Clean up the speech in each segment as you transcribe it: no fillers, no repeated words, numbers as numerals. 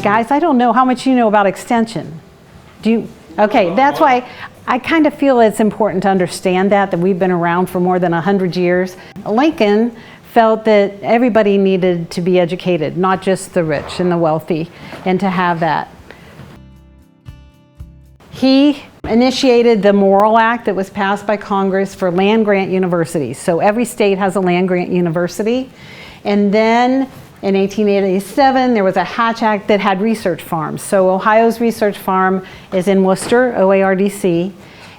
Guys, I don't know how much you know about extension. Do you? Okay, that's why I kind of feel it's important to understand that we've been around for more than 100 years. Lincoln felt that everybody needed to be educated, not just the rich and the wealthy, and to have that. He initiated the Morrill Act that was passed by Congress for land-grant universities. So every state has a land-grant university. And then in 1887, there was a Hatch Act that had research farms. So Ohio's research farm is in Worcester, OARDC.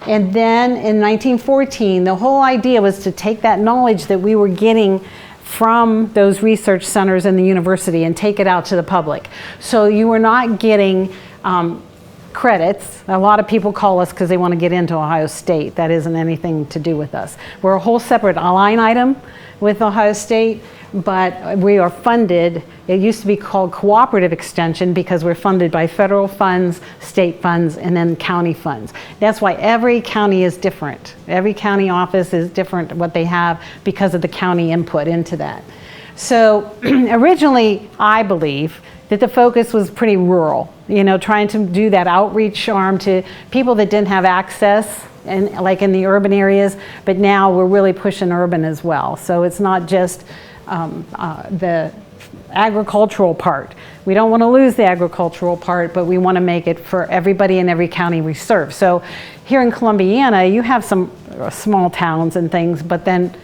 And then in 1914, the whole idea was to take that knowledge that we were getting from those research centers in the university and take it out to the public. So you were not getting credits. A lot of people call us because they want to get into Ohio State. That isn't anything to do with us. We're a whole separate line item with Ohio State, but we are funded. It used to be called cooperative extension because we're funded by federal funds, state funds, and then county funds. That's why every county is different. Every county office is different what they have because of the county input into that. So originally, I believe that the focus was pretty rural, you know, trying to do that outreach arm to people that didn't have access, and like in the urban areas, but now we're really pushing urban as well. So it's not just the agricultural part. We don't want to lose the agricultural part, but we want to make it for everybody in every county we serve. So here in Columbiana, you have some small towns and things, but then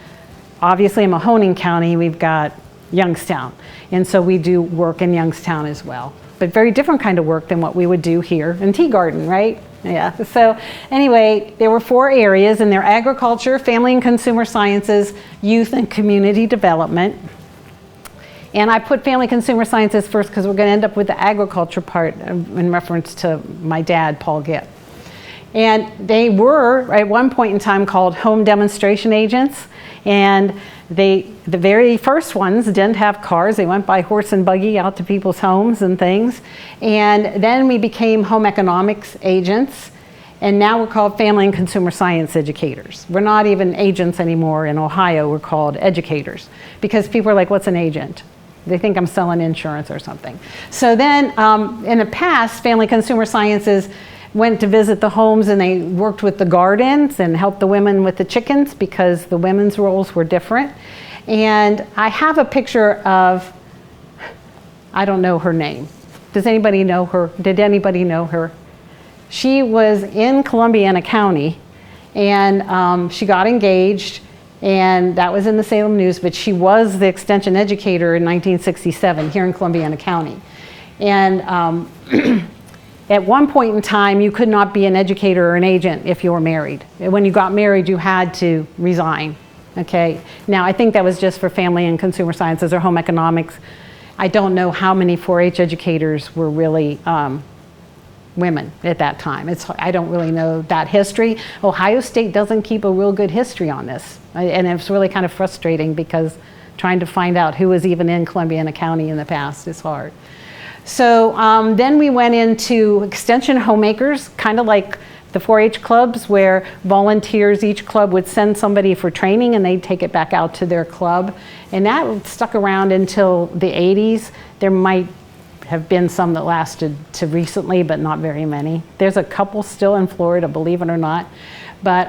obviously in Mahoning County, we've got Youngstown. And so we do work in Youngstown as well, but very different kind of work than what we would do here in Tea Garden, right? Yeah, so anyway, there were 4 areas, and they're agriculture, family and consumer sciences, youth and community development. And I put family consumer sciences first because we're going to end up with the agriculture part in reference to my dad, Paul Gitt. And they were, at one point in time, called home demonstration agents. And the very first ones didn't have cars. They went by horse and buggy out to people's homes and things. And then we became home economics agents. And now we're called family and consumer science educators. We're not even agents anymore in Ohio. We're called educators. Because people are like, what's an agent? They think I'm selling insurance or something. So then in the past, family consumer sciences went to visit the homes, and they worked with the gardens and helped the women with the chickens because the women's roles were different. And I have a picture of, I don't know her name. Does anybody know her? Did anybody know her? She was in Columbiana County, and she got engaged, and that was in the Salem News, but she was the extension educator in 1967 here in Columbiana County. And at one point in time, you could not be an educator or an agent if you were married. When you got married, you had to resign, okay? Now, I think that was just for family and consumer sciences or home economics. I don't know how many 4-H educators were really women at that time. I don't really know that history. Ohio State doesn't keep a real good history on this. And it's really kind of frustrating because trying to find out who was even in Columbiana County in the past is hard. So then we went into extension homemakers, kind of like the 4-H clubs where volunteers, each club would send somebody for training and they'd take it back out to their club. And that stuck around until the 80s. There might have been some that lasted to recently, but not very many. There's a couple still in Florida, believe it or not. But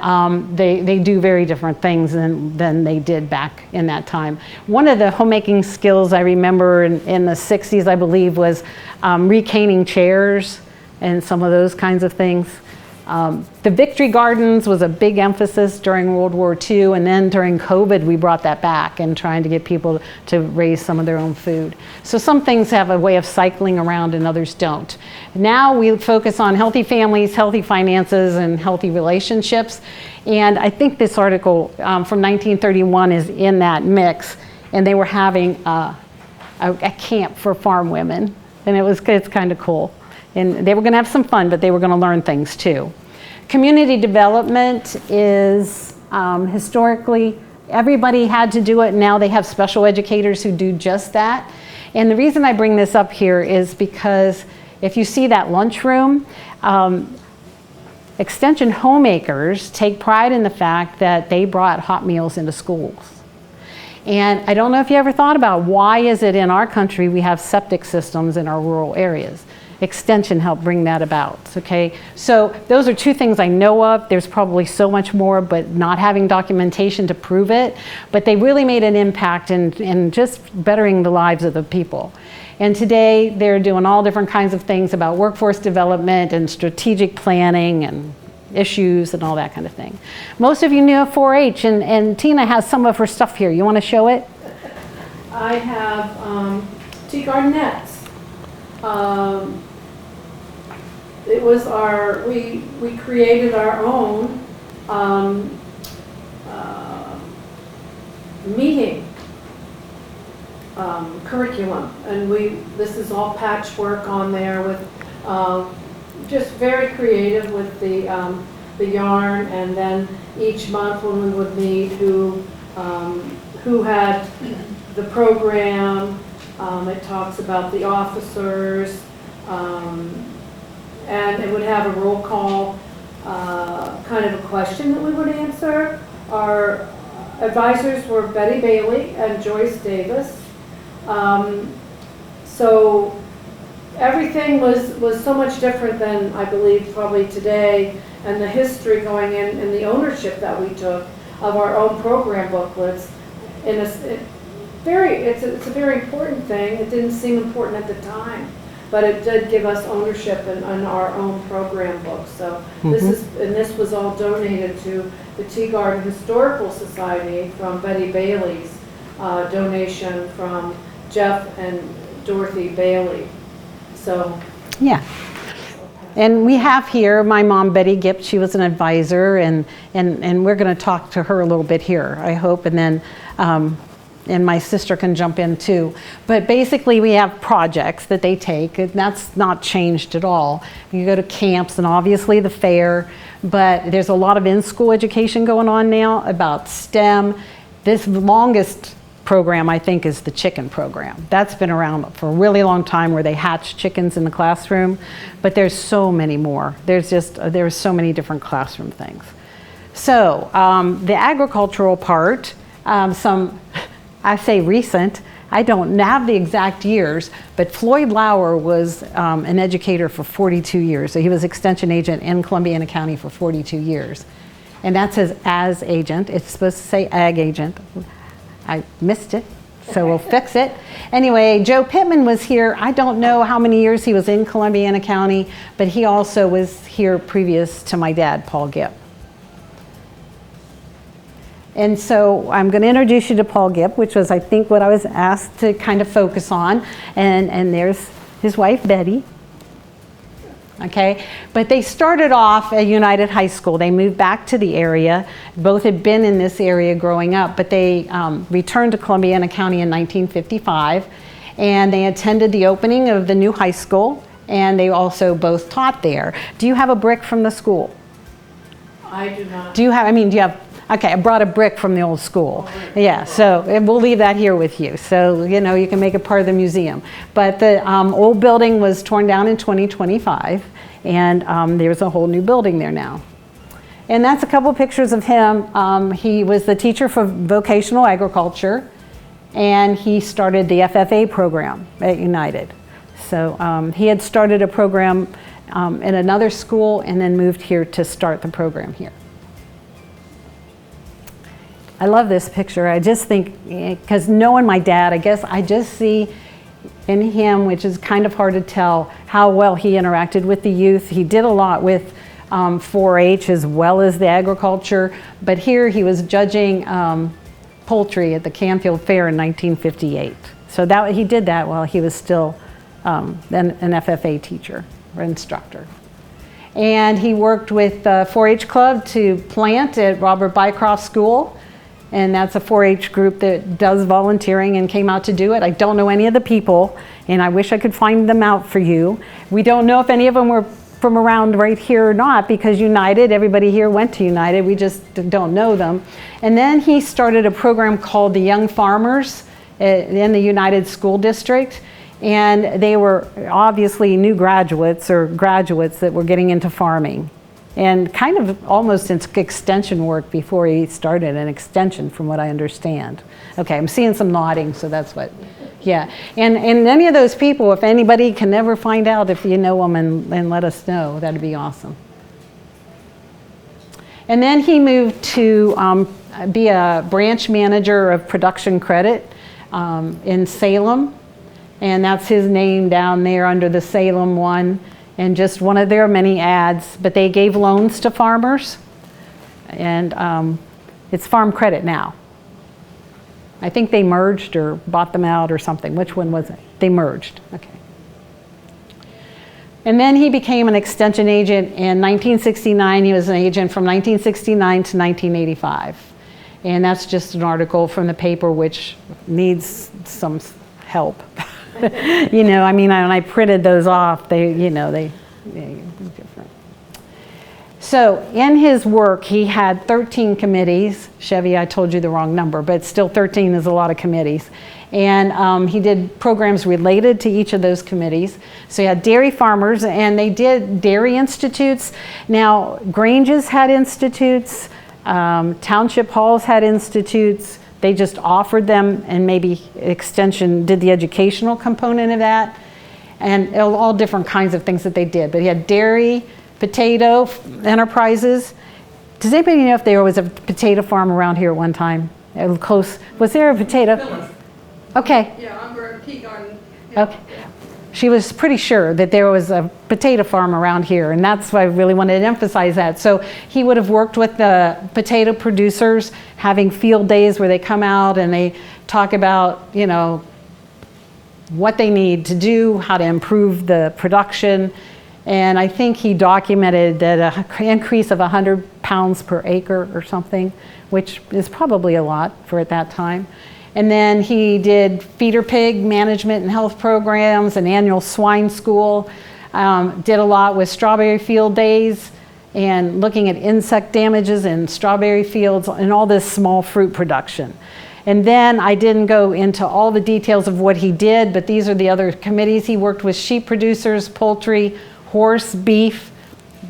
they do very different things than they did back in that time. One of the homemaking skills I remember in the 60s, I believe, was recaning chairs and some of those kinds of things. The Victory Gardens was a big emphasis during World War II, and then during COVID we brought that back and trying to get people to raise some of their own food. So some things have a way of cycling around and others don't. Now we focus on healthy families, healthy finances, and healthy relationships. And I think this article from 1931 is in that mix, and they were having a camp for farm women, and it's kind of cool. And they were going to have some fun, but they were going to learn things too. Community development is historically, everybody had to do it. Now they have special educators who do just that. And the reason I bring this up here is because if you see that lunchroom, extension homemakers take pride in the fact that they brought hot meals into schools. And I don't know if you ever thought about why is it in our country we have septic systems in our rural areas. Extension helped bring that about, okay? So those are two things I know of. There's probably so much more, but not having documentation to prove it. But they really made an impact in just bettering the lives of the people. And today they're doing all different kinds of things about workforce development and strategic planning and issues and all that kind of thing. Most of you know 4-H, and Tina has some of her stuff here. You want to show it? I have tea garden nets. It was we created our own meeting curriculum, and this is all patchwork on there with just very creative with the yarn, and then each month when we would meet, who had the program. It talks about the officers, and it would have a roll call, kind of a question that we would answer. Our advisors were Betty Bailey and Joyce Davis. So everything was so much different than I believe probably today, and the history going in and the ownership that we took of our own program booklets. It's a very important thing. It didn't seem important at the time, but it did give us ownership in our own program books. So this was all donated to the Tea Garden Historical Society from Betty Bailey's donation from Jeff and Dorothy Bailey. So yeah. And we have here my mom, Betty Gipp. She was an advisor, and we're going to talk to her a little bit here, I hope, and then and my sister can jump in too. But basically we have projects that they take, and that's not changed at all. You go to camps and obviously the fair, but there's a lot of in-school education going on now about STEM. This longest program, I think, is the chicken program. That's been around for a really long time, where they hatch chickens in the classroom, but there's so many more. There's so many different classroom things. So the agricultural part, I say recent, I don't have the exact years, but Floyd Lauer was an educator for 42 years. So he was extension agent in Columbiana County for 42 years. And that says as agent. It's supposed to say ag agent. I missed it, so we'll fix it. Anyway, Joe Pittman was here. I don't know how many years he was in Columbiana County, but he also was here previous to my dad, Paul Gipp. And so I'm going to introduce you to Paul Gipp, which was, I think, what I was asked to kind of focus on. And there's his wife, Betty. Okay, but they started off at United High School. They moved back to the area. Both had been in this area growing up, but they returned to Columbiana County in 1955, and they attended the opening of the new high school, and they also both taught there. Do you have a brick from the school? I do not. Do you have, okay, I brought a brick from the old school. Yeah, so we'll leave that here with you. So, you know, you can make it part of the museum. But the old building was torn down in 2025, and there's a whole new building there now. And that's a couple pictures of him. He was the teacher for vocational agriculture, and he started the FFA program at United. So he had started a program in another school and then moved here to start the program here. I love this picture. I just think, because knowing my dad, I guess I just see in him, which is kind of hard to tell, how well he interacted with the youth. He did a lot with 4-H as well as the agriculture, but here he was judging poultry at the Canfield Fair in 1958. So that he did that while he was still an FFA teacher or instructor. And he worked with the 4-H Club to plant at Robert Bycroft School. And that's a 4-H group that does volunteering and came out to do it. I don't know any of the people, and I wish I could find them out for you. We don't know if any of them were from around right here or not, because United, everybody here went to United. We just don't know them. And then he started a program called the Young Farmers in the United School District. And they were obviously new graduates or graduates that were getting into farming. and kind of almost in extension work before he started an extension, from what I understand. Okay, I'm seeing some nodding, so that's what, yeah. And any of those people, if anybody can ever find out if you know them and let us know, that'd be awesome. And then he moved to be a branch manager of production credit in Salem. And that's his name down there under the Salem one. And just one of their many ads. But they gave loans to farmers. And it's Farm Credit now. I think they merged or bought them out or something. Which one was it? They merged. Okay. And then he became an extension agent in 1969. He was an agent from 1969 to 1985. And that's just an article from the paper which needs some help. You know, I mean, when I printed those off, they different. So in his work, he had 13 committees. Chevy, I told you the wrong number, but still 13 is a lot of committees. And he did programs related to each of those committees. So he had dairy farmers, and they did dairy institutes. Now, Granges had institutes, township halls had institutes. They just offered them, and maybe Extension did the educational component of that, and all different kinds of things that they did. But he had dairy, potato enterprises. Does anybody know if there was a potato farm around here at one time? Close. Was there a potato? Phyllis. Okay. Yeah, I'm Tea Garden. Yeah. Okay. She was pretty sure that there was a potato farm around here, and that's why I really wanted to emphasize that. So he would have worked with the potato producers, having field days where they come out and they talk about, you know, what they need to do, how to improve the production. And I think he documented that an increase of 100 pounds per acre or something, which is probably a lot for at that time. And then he did feeder pig management and health programs, an annual swine school, did a lot with strawberry field days and looking at insect damages in strawberry fields and all this small fruit production. And then I didn't go into all the details of what he did, but these are the other committees. He worked with sheep producers, poultry, horse, beef,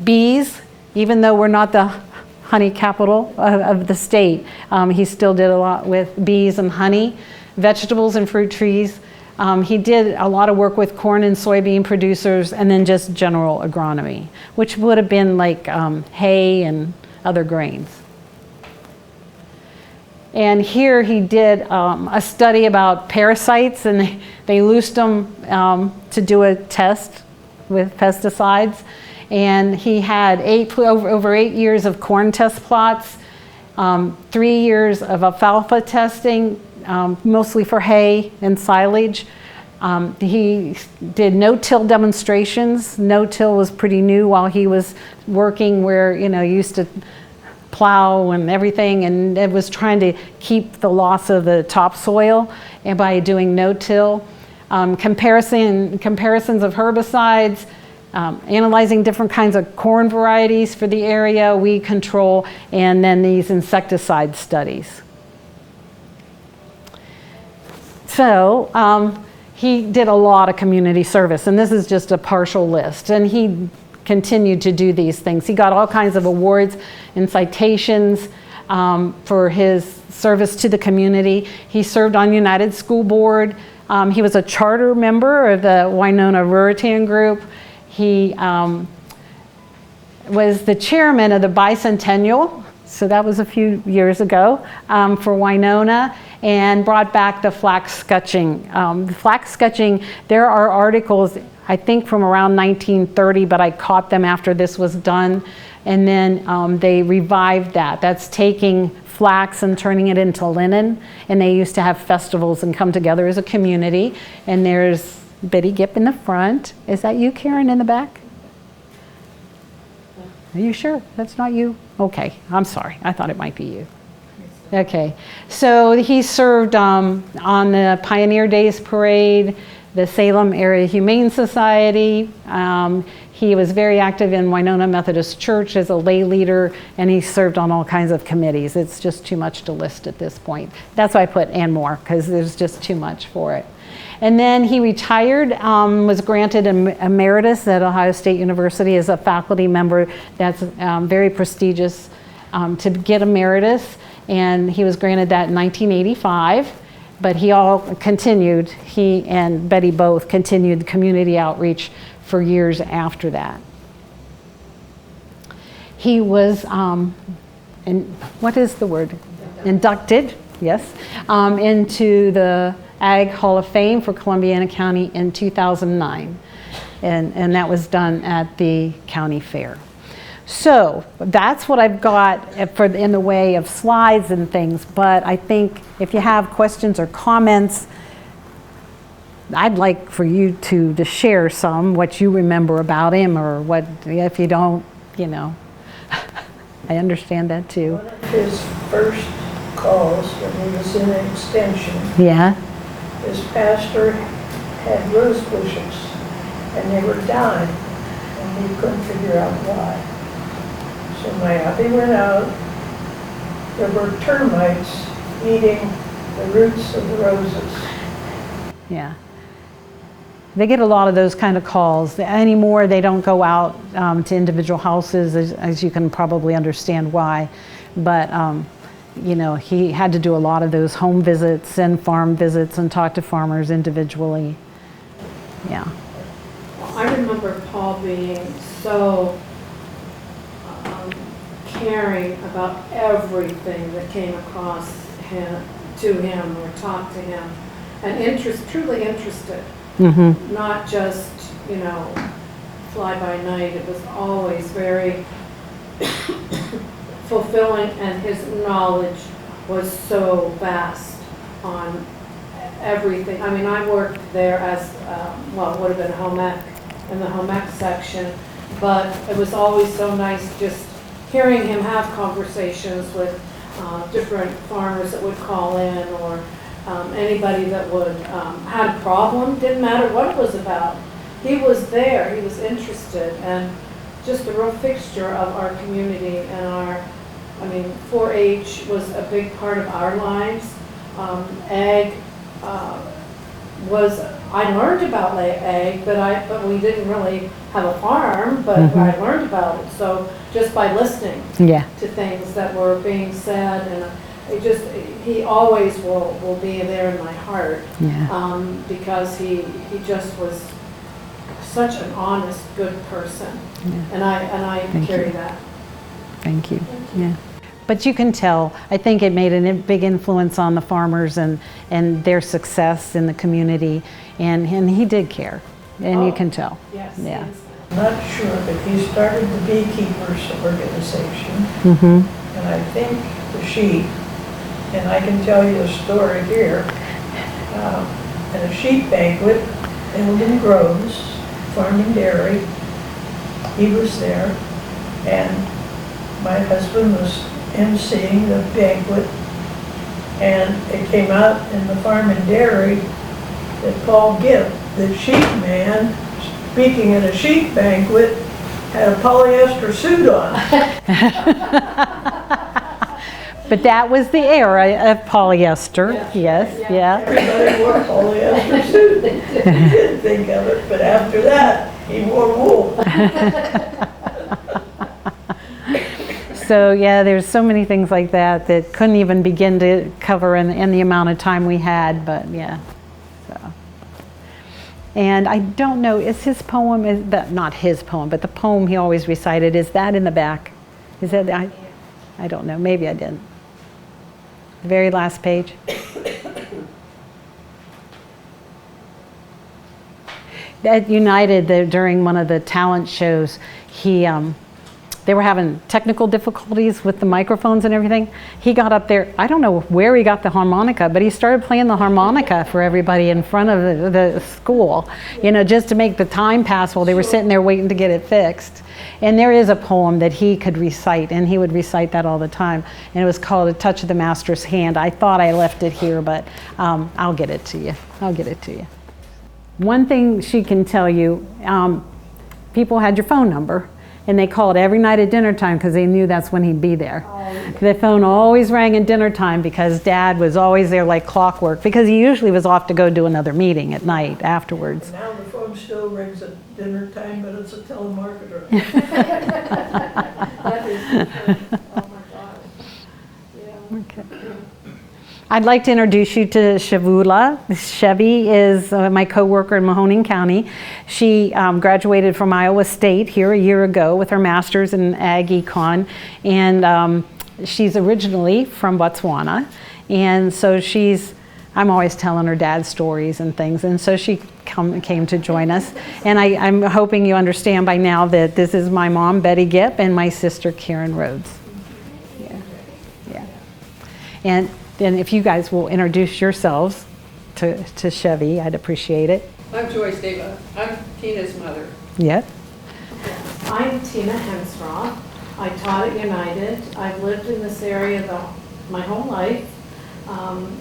bees, even though we're not the honey capital of the state. He still did a lot with bees and honey, vegetables and fruit trees. He did a lot of work with corn and soybean producers, and then just general agronomy, which would have been like hay and other grains. And here he did a study about parasites, and they loosed them to do a test with pesticides. And he had over 8 years of corn test plots, 3 years of alfalfa testing, mostly for hay and silage. He did no-till demonstrations. No-till was pretty new while he was working, where, you know, used to plow and everything, and it was trying to keep the loss of the topsoil, and by doing no-till. Comparisons of herbicides, analyzing different kinds of corn varieties for the area, weed control, and then these insecticide studies. So he did a lot of community service, and this is just a partial list, and he continued to do these things. He got all kinds of awards and citations for his service to the community. He served on United School Board. He was a charter member of the Winona Ruritan Group. He was the chairman of the Bicentennial, so that was a few years ago, for Winona, and brought back the flax scutching. The flax scutching, there are articles, I think from around 1930, but I caught them after this was done, and then they revived that. That's taking flax and turning it into linen, and they used to have festivals and come together as a community. And there's Betty Gipp in the front. Is that you, Karen, in the back? Are you sure that's not you? Okay, I'm sorry. I thought it might be you. Okay, so he served on the Pioneer Days Parade, the Salem Area Humane Society. He was very active in Winona Methodist Church as a lay leader, and he served on all kinds of committees. It's just too much to list at this point. That's why I put and more, because there's just too much for it. And then he retired, was granted emeritus at Ohio State University as a faculty member. That's very prestigious to get emeritus, and he was granted that in 1985. But he and Betty both continued community outreach for years after that. He was, what is the word? Inducted, yes, into the Ag Hall of Fame for Columbiana County in 2009. And that was done at the county fair. So that's what I've got in the way of slides and things, but I think if you have questions or comments, I'd like for you to share what you remember about him, or what, if you don't, I understand that too. One of his first calls when he was in an extension, Yeah. his pastor had rose bushes and they were dying and he couldn't figure out why. So my hubby went out, there were termites eating the roots of the roses. Yeah. They get a lot of those kind of calls. Anymore, they don't go out to individual houses, as you can probably understand why. But, he had to do a lot of those home visits and farm visits and talk to farmers individually. Yeah. I remember Paul being so caring about everything that came across to him or talked to him, and truly interested. Mm-hmm. Not just, fly by night. It was always very fulfilling, and his knowledge was so vast on everything. I mean, I worked there as, it would have been home ec, in the home ec section, but it was always so nice just hearing him have conversations with different farmers that would call in, or anybody that had a problem. Didn't matter what it was about. He was there, he was interested, and just a real fixture of our community. And 4-H was a big part of our lives. Ag I learned about ag, but we didn't really have a farm, but I learned about it. So just by listening to things that were being said, and he always will be there in my heart, because he just was such an honest, good person, and I carry that. Thank you. Yeah. But you can tell, I think it made a big influence on the farmers and their success in the community, and he did care, and you can tell. Yes. Yeah. I'm not sure, but he started the beekeepers organization, and I think the sheep, and I can tell you a story here, at a sheep banquet, Eldon Groves, Farm and Dairy, he was there, and my husband was emceeing the banquet, and it came out in the Farm and Dairy that Paul Gibb, the sheep man, speaking at a sheep banquet, had a polyester suit on. But that was the era of polyester. Yes. Everybody wore a polyester suit. He didn't think of it, but after that, he wore wool. So there's so many things like that couldn't even begin to cover in the amount of time we had, but so. And I don't know, is his poem, not his poem, but the poem he always recited, is that in the back? Is that, I don't know, maybe I didn't. The very last page. At United, during one of the talent shows, they were having technical difficulties with the microphones and everything. He got up there, I don't know where he got the harmonica, but he started playing the harmonica for everybody in front of the school, just to make the time pass while they were sitting there waiting to get it fixed. And there is a poem that he could recite, and he would recite that all the time, and it was called A Touch of the Master's Hand. I thought I left it here, but I'll get it to you. One thing she can tell you, if people had your phone number, and they called every night at dinner time because they knew that's when he'd be there. The phone always rang at dinner time because Dad was always there like clockwork, because he usually was off to go do another meeting at night afterwards. Now the phone still rings at dinner time, but it's a telemarketer. That is different. Oh my God. Yeah. Okay. I'd like to introduce you to Shavula. Chevy is my coworker in Mahoning County. She graduated from Iowa State here a year ago with her master's in Ag Econ, and she's originally from Botswana, and so I'm always telling her dad's stories and things, and so she came to join us. And I'm hoping you understand by now that this is my mom, Betty Gipp, and my sister, Karen Rhodes. Yeah. And then if you guys will introduce yourselves to Chevy, I'd appreciate it. I'm Joyce Deva. I'm Tina's mother. Yep. I'm Tina Hensroth. I taught at United. I've lived in this area my whole life.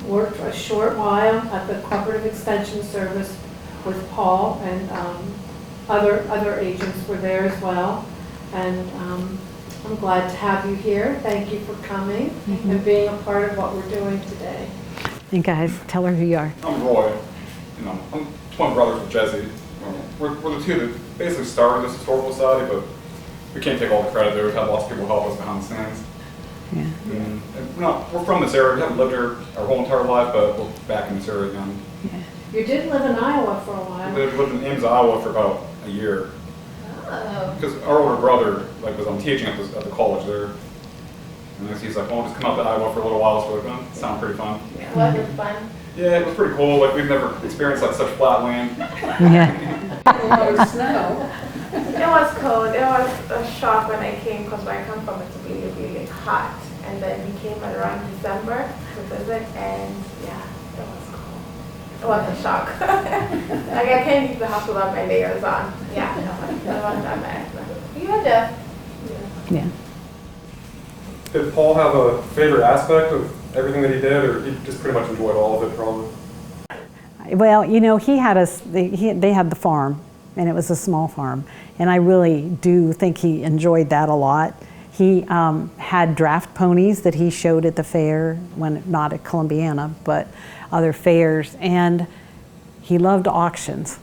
Worked a short while at the Cooperative Extension Service with Paul, and other agents were there as well. And I'm glad to have you here. Thank you for coming and being a part of what we're doing today. And guys, tell her who you are. I'm Roy. I'm twin brothers with Jesse. We're the two that basically started this historical society, but we can't take all the credit there. We've had lots of people help us behind the scenes. Yeah. And we're from this area. We haven't lived here our whole entire life, but we're back in this area again. Yeah. You did live in Iowa for a while. We lived in Ames, Iowa for about a year. Oh. Because our older brother, was teaching at the college there. And he's like, well, just come out to Iowa for a little while, so it sounded pretty fun. Was it fun? Yeah, it was pretty cool. We've never experienced such flat land. Yeah. A lot of snow. It was cold. It was a shock when I came because where I come from, it's really, really hot. And then we came around December to visit, and yeah, it was cold. It was a shock. Like I can't leave the house without my layers on. Yeah, it was that bad. You were there. Yeah. Did Paul have a favorite aspect of everything that he did, or he just pretty much enjoyed all of it probably? Well, he had they had the farm, and it was a small farm, and I really do think he enjoyed that a lot. He had draft ponies that he showed at the fair, when not at Columbiana, but other fairs, and he loved auctions.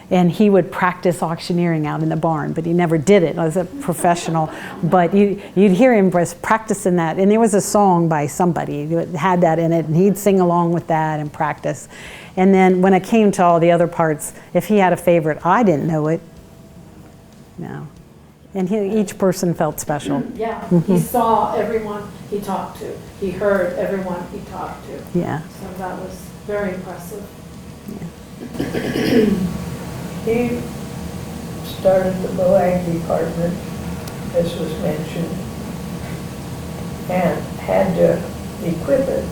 And he would practice auctioneering out in the barn, but he never did it as a professional. But you'd hear him practicing that. And there was a song by somebody that had that in it, and he'd sing along with that and practice. And then when it came to all the other parts, if he had a favorite, I didn't know it. No. And each person felt special. Yeah, he saw everyone he talked to. He heard everyone he talked to. Yeah. So that was very impressive. He started the BOAG department, as was mentioned, and had to equip it.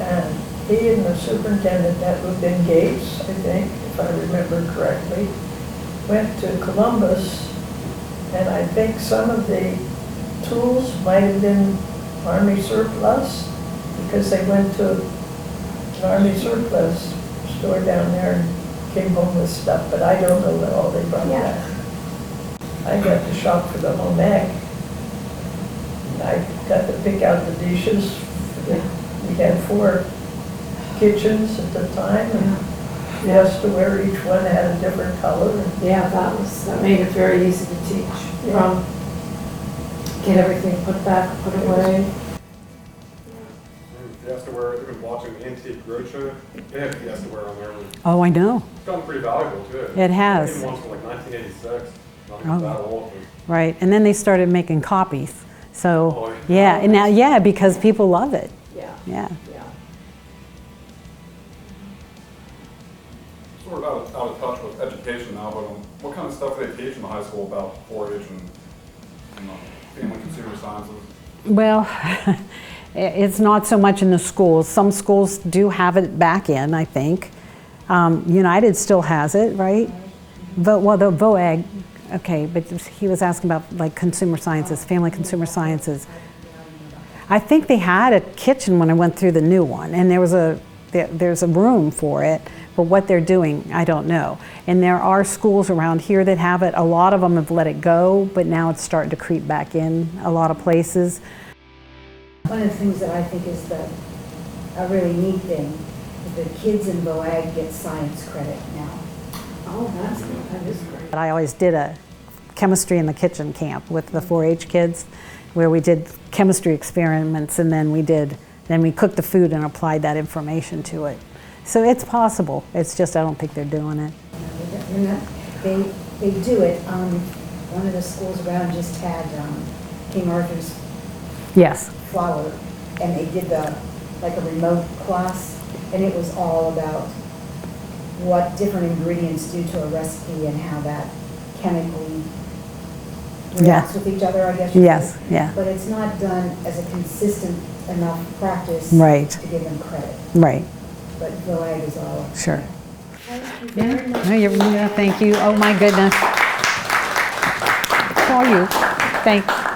And he and the superintendent, that would have been Gates, I think, if I remember correctly, went to Columbus, and I think some of the tools might have been Army surplus, because they went to an Army surplus store down there and came home with stuff, but I don't know what all they brought back. I got to shop for the home ec. And I got to pick out the dishes. We had 4 kitchens at the time, and we asked to where each one had a different color. Yeah, that made it very easy to teach. From get everything put back, put away. Fiestaware, I've been watching the Antique Roadshow. They have Fiestaware on there. Oh, I know. It's gotten pretty valuable too. It has. Even ones from like 1986. Not even Oh. that old. Right. And then they started making copies. So, Oh, yeah. And now, yeah, because people love it. Yeah, Yeah. yeah. Sort of out of touch with education now, but what kind of stuff do they teach in the high school about 4-H and family consumer sciences? Well, it's not so much in the schools. Some schools do have it back in, I think. United still has it, right? The VOAG, okay, but he was asking about like consumer sciences, family consumer sciences. I think they had a kitchen when I went through the new one, and there was a there's a room for it, but what they're doing, I don't know. And there are schools around here that have it. A lot of them have let it go, but now it's starting to creep back in a lot of places. One of the things that I think is a really neat thing is that kids in LuAnn get science credit now. Oh, that is great. But I always did a chemistry in the kitchen camp with the 4-H kids, where we did chemistry experiments, and then we cooked the food and applied that information to it. So it's possible. It's just I don't think they're doing it. They do it. One of the schools around just had King Arthur's Yes. flour, and they did like a remote class, and it was all about what different ingredients do to a recipe and how that chemically reacts with each other, I guess. Yes, yeah. But it's not done as a consistent enough practice Right. to give them credit. Right. But LuAnn is all. Sure. Thank you very much. No, yeah, thank you. Oh my goodness. Call you. Thanks.